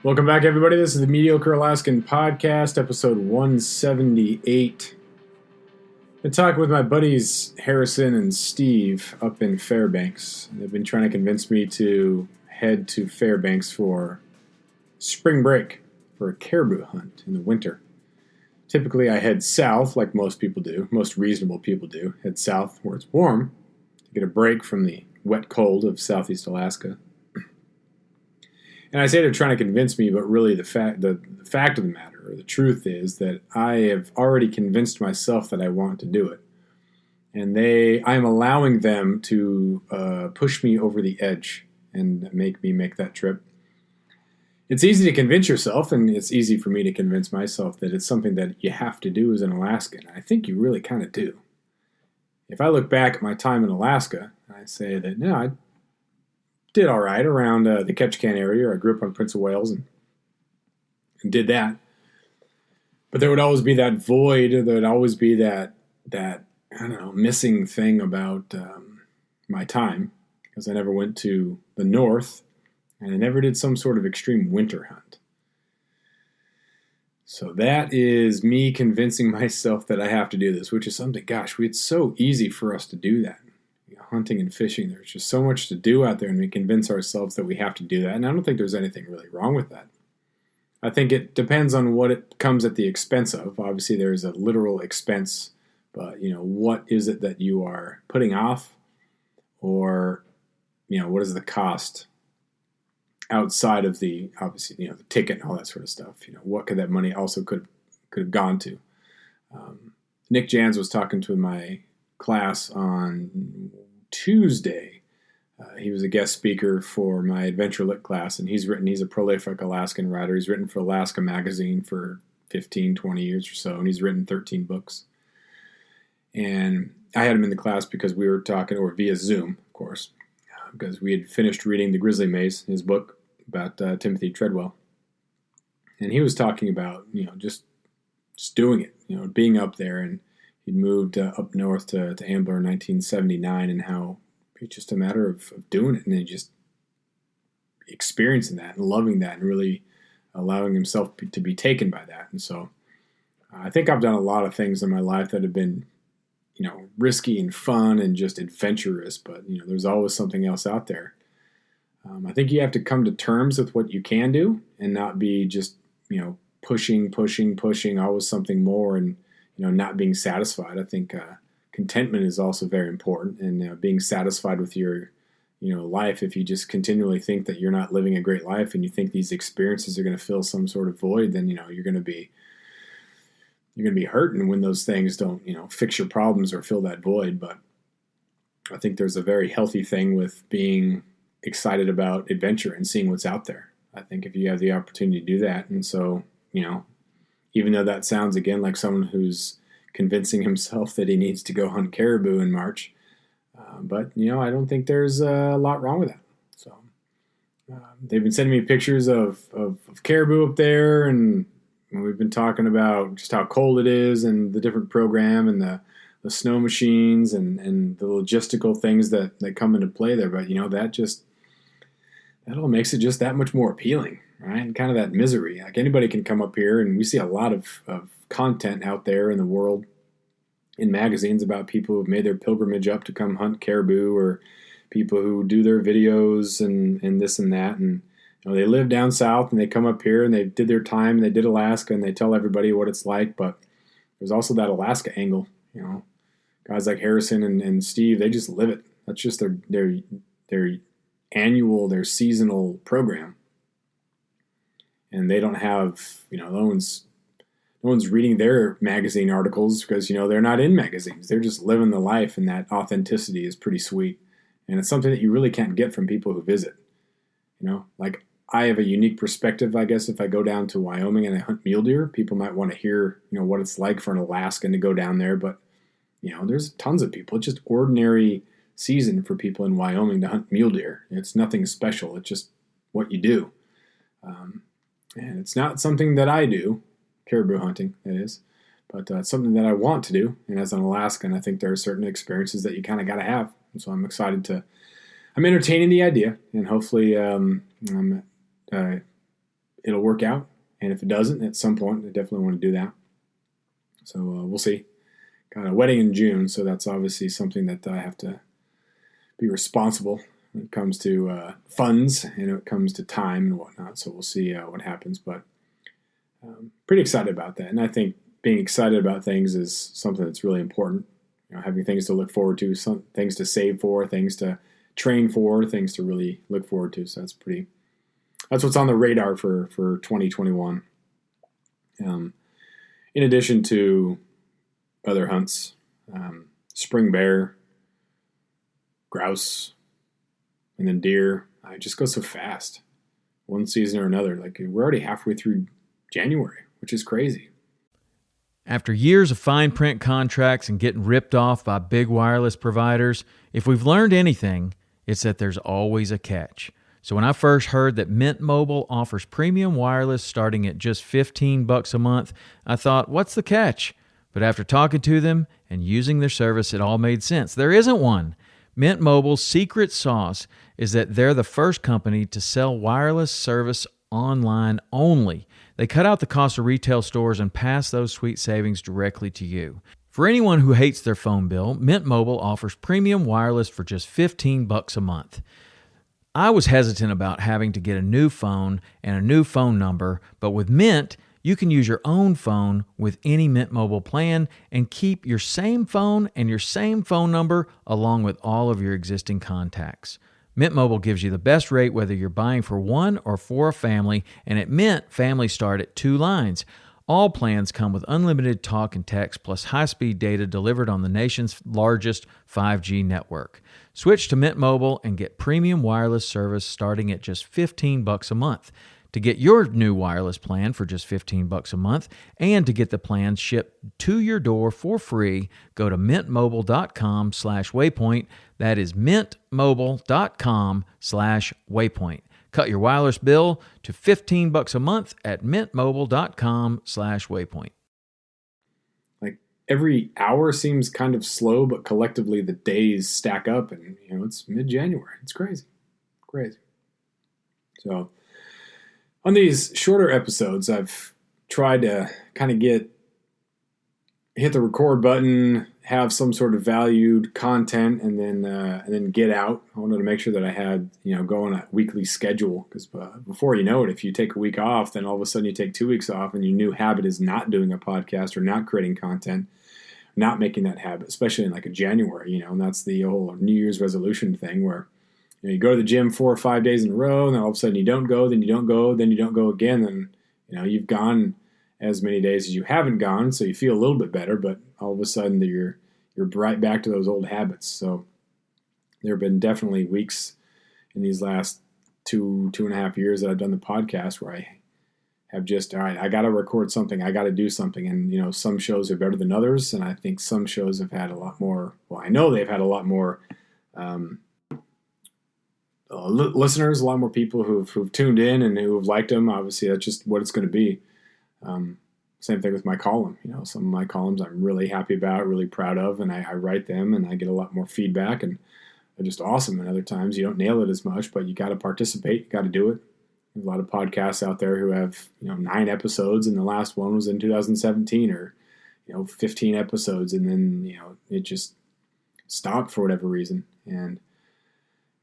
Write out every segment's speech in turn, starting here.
Welcome back, everybody. This is the Mediocre Alaskan Podcast, episode 178. Been talking with my buddies Harrison and Steve up in Fairbanks. They've been trying to convince me to head to Fairbanks for spring break for a caribou hunt in the winter. Typically, I head south, like most people do, most reasonable people do, head south where it's warm to get a break from the wet cold of southeast Alaska. And I say they're trying to convince me, but really the fact of the matter, or the truth is that I have already convinced myself that I want to do it. And I am allowing them to push me over the edge and make me make that trip. It's easy to convince yourself, and it's easy for me to convince myself that it's something that you have to do as an Alaskan. I think you really kind of do. If I look back at my time in Alaska, I say that, no, I did all right around the Ketchikan area. I grew up on Prince of Wales and did that. But there would always be that void. There would always be that I don't know, missing thing about my time, because I never went to the north and I never did some sort of extreme winter hunt. So that is me convincing myself that I have to do this, which is something, gosh, it's so easy for us to do that. Hunting and fishing, there's just so much to do out there, and we convince ourselves that we have to do that. And I don't think there's anything really wrong with that. I think it depends on what it comes at the expense of. Obviously, there's a literal expense, but what is it that you are putting off, or what is the cost outside of the obviously the ticket and all that sort of stuff. What could that money also could have gone to? Nick Jans was talking to my class on Tuesday. He was a guest speaker for my Adventure Lit class, and he's a prolific Alaskan writer. He's written for Alaska Magazine for 15, 20 years or so, and he's written 13 books. And I had him in the class because we were talking, or via Zoom, of course, because we had finished reading The Grizzly Maze, his book about Timothy Treadwell. And he was talking about, just doing it, being up there, and he'd moved up north to Ambler in 1979, and how it's just a matter of doing it and then just experiencing that and loving that and really allowing himself to be taken by that. And so I think I've done a lot of things in my life that have been, risky and fun and just adventurous, but, there's always something else out there. I think you have to come to terms with what you can do and not be just, pushing, always something more, and not being satisfied. I think contentment is also very important, and being satisfied with your, life. If you just continually think that you're not living a great life and you think these experiences are going to fill some sort of void, then, you're going to be hurting when those things don't, fix your problems or fill that void. But I think there's a very healthy thing with being excited about adventure and seeing what's out there. I think if you have the opportunity to do that, and so, even though that sounds, again, like someone who's convincing himself that he needs to go hunt caribou in March. But, I don't think there's a lot wrong with that. So they've been sending me pictures of caribou up there, and we've been talking about just how cold it is and the different program and the snow machines and the logistical things that come into play there. But, that all makes it just that much more appealing, right? And kind of that misery. Like, anybody can come up here, and we see a lot of content out there in the world in magazines about people who've made their pilgrimage up to come hunt caribou, or people who do their videos and this and that. And they live down south and they come up here and they did their time and they did Alaska and they tell everybody what it's like. But there's also that Alaska angle. Guys like Harrison and Steve, they just live it. That's just their annual, their seasonal program. And they don't have, no one's reading their magazine articles because, they're not in magazines. They're just living the life, and that authenticity is pretty sweet. And it's something that you really can't get from people who visit. Like, I have a unique perspective, I guess. If I go down to Wyoming and I hunt mule deer, people might want to hear, what it's like for an Alaskan to go down there. But, there's tons of people. It's just ordinary season for people in Wyoming to hunt mule deer. It's nothing special. It's just what you do. And it's not something that I do, caribou hunting, that is, but it's something that I want to do. And as an Alaskan, I think there are certain experiences that you kind of got to have. And so I'm excited I'm entertaining the idea, and hopefully I'm it'll work out. And if it doesn't, at some point, I definitely want to do that. So we'll see. Got a wedding in June, so that's obviously something that I have to be responsible when it comes to funds and when it comes to time and whatnot. So we'll see what happens. But pretty excited about that. And I think being excited about things is something that's really important. Having things to look forward to, some things to save for, things to train for, things to really look forward to. So that's what's on the radar for 2021. In addition to other hunts, spring bear, grouse, and then deer. It just goes so fast, one season or another. Like, we're already halfway through January, which is crazy. After years of fine print contracts and getting ripped off by big wireless providers, if we've learned anything, it's that there's always a catch. So when I first heard that Mint Mobile offers premium wireless starting at just $15 a month, I thought, what's the catch? But after talking to them and using their service, it all made sense. There isn't one. Mint Mobile's secret sauce is that they're the first company to sell wireless service online only. They cut out the cost of retail stores and pass those sweet savings directly to you. For anyone who hates their phone bill, Mint Mobile offers premium wireless for just $15 a month. I was hesitant about having to get a new phone and a new phone number, but with Mint, you can use your own phone with any Mint Mobile plan and keep your same phone and your same phone number along with all of your existing contacts. Mint Mobile gives you the best rate whether you're buying for one or for a family, and at Mint, families start at 2 lines. All plans come with unlimited talk and text plus high-speed data delivered on the nation's largest 5G network. Switch to Mint Mobile and get premium wireless service starting at just $15 a month. To get your new wireless plan for just $15 a month and to get the plan shipped to your door for free, go to mintmobile.com/waypoint. That is mintmobile.com/waypoint. Cut your wireless bill to $15 a month at mintmobile.com/waypoint. Like, every hour seems kind of slow, but collectively the days stack up, and it's mid-January. It's crazy. So on these shorter episodes, I've tried to kind of hit the record button, have some sort of valued content, and then get out. I wanted to make sure that I had go on a weekly schedule, because before you know it, if you take a week off, then all of a sudden you take 2 weeks off, and your new habit is not doing a podcast or not creating content, not making that habit, especially in like a January. And that's the whole New Year's resolution thing where you go to the gym 4 or 5 days in a row, and then all of a sudden you don't go, then you don't go, then you don't go again, then you've gone as many days as you haven't gone, so you feel a little bit better, but all of a sudden you're right back to those old habits. So there have been definitely weeks in these last 2.5 years that I've done the podcast where I have just, all right, I got to record something, I got to do something, and some shows are better than others, and I think some shows have had a lot more. Well, I know they've had a lot more. Listeners, a lot more people who've tuned in and who have liked them. Obviously, that's just what it's going to be. Same thing with my column. Some of my columns I'm really happy about, really proud of, and I write them, and I get a lot more feedback, and they're just awesome. And other times you don't nail it as much, but you got to participate. You got to do it. There's a lot of podcasts out there who have 9 episodes, and the last one was in 2017, or 15 episodes, and then it just stopped for whatever reason. And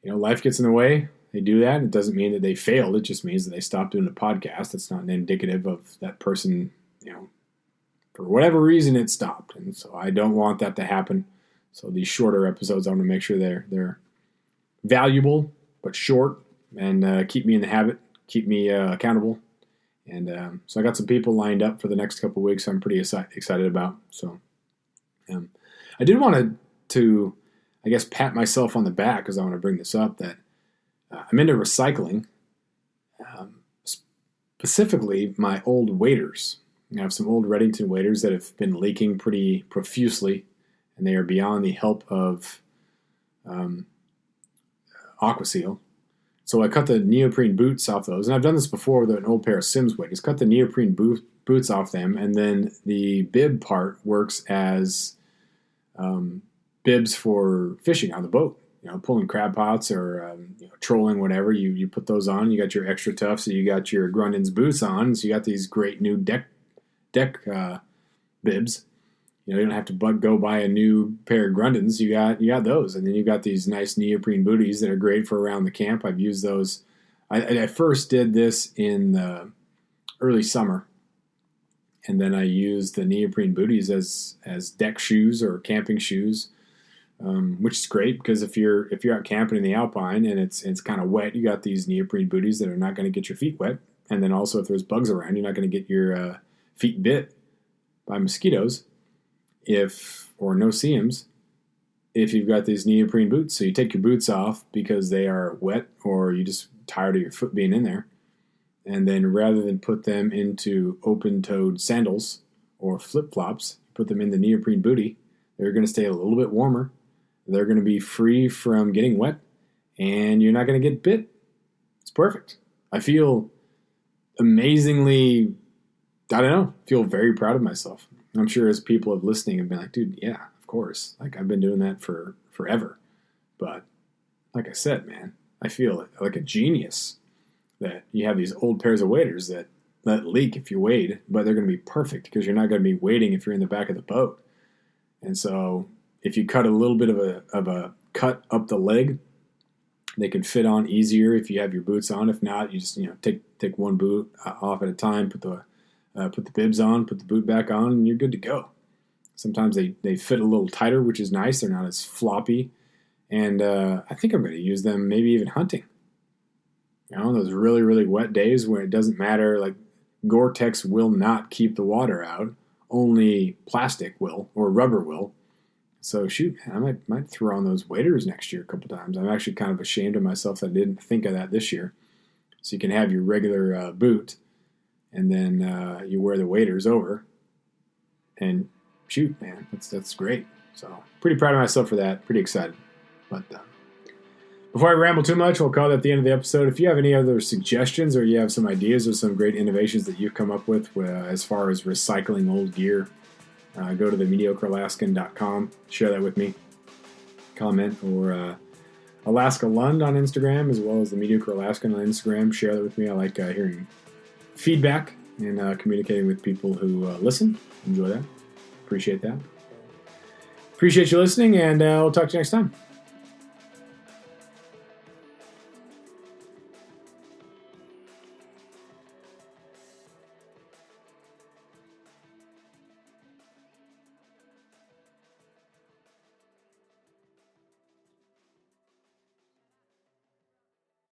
life gets in the way. They do that. It doesn't mean that they failed. It just means that they stopped doing the podcast. It's not indicative of that person, for whatever reason it stopped. And so I don't want that to happen. So these shorter episodes, I want to make sure they're valuable, but short, and keep me in the habit, keep me accountable. And so I got some people lined up for the next couple of weeks I'm pretty excited about. So I did want to I guess, pat myself on the back, because I want to bring this up, that I'm into recycling, specifically my old waders. I have some old Reddington waders that have been leaking pretty profusely, and they are beyond the help of AquaSeal. So I cut the neoprene boots off those, and I've done this before with an old pair of Sims waders. Cut the neoprene boots off them, and then the bib part works as bibs for fishing on the boat. pulling crab pots or trolling, whatever. You put those on. You got your extra tough, so you got your Grundon's boots on. So you got these great new deck bibs. You don't have to go buy a new pair of Grundons. You got those, and then you got these nice neoprene booties that are great for around the camp. I've used those. I first did this in the early summer, and then I used the neoprene booties as deck shoes or camping shoes, which is great because if you're out camping in the Alpine and it's kind of wet, you got these neoprene booties that are not going to get your feet wet, and then also if there's bugs around, you're not going to get your feet bit by mosquitoes or no-see-ums if you've got these neoprene boots. So you take your boots off because they are wet or you just tired of your foot being in there. And then rather than put them into open-toed sandals or flip-flops, put them in the neoprene booty. They're going to stay a little bit warmer. They're going to be free from getting wet, and you're not going to get bit. It's perfect. I feel amazingly, feel very proud of myself. I'm sure as people have listening have been like, dude, yeah, of course. Like, I've been doing that for forever. But like I said, man, I feel like a genius that you have these old pairs of waders that leak if you wade, but they're going to be perfect because you're not going to be wading if you're in the back of the boat. And so if you cut a little bit of a cut up the leg, they can fit on easier if you have your boots on. If not, you just take one boot off at a time, put the bibs on, put the boot back on, and you're good to go. Sometimes they fit a little tighter, which is nice. They're not as floppy. And I think I'm going to use them maybe even hunting. Those really, really wet days when it doesn't matter, like Gore-Tex will not keep the water out. Only plastic will, or rubber will. So shoot, man, I might throw on those waders next year a couple times. I'm actually kind of ashamed of myself that I didn't think of that this year. So you can have your regular boot, and then you wear the waders over. And shoot, man, that's great. So pretty proud of myself for that. Pretty excited. But before I ramble too much, we'll call that the end of the episode. If you have any other suggestions or you have some ideas or some great innovations that you've come up with as far as recycling old gear, go to themediocrealaskan.com. Share that with me. Comment, or Alaska Lund on Instagram, as well as the Mediocre Alaskan on Instagram. Share that with me. I like hearing feedback and communicating with people who listen. Enjoy that. Appreciate that. Appreciate you listening, and we'll talk to you next time.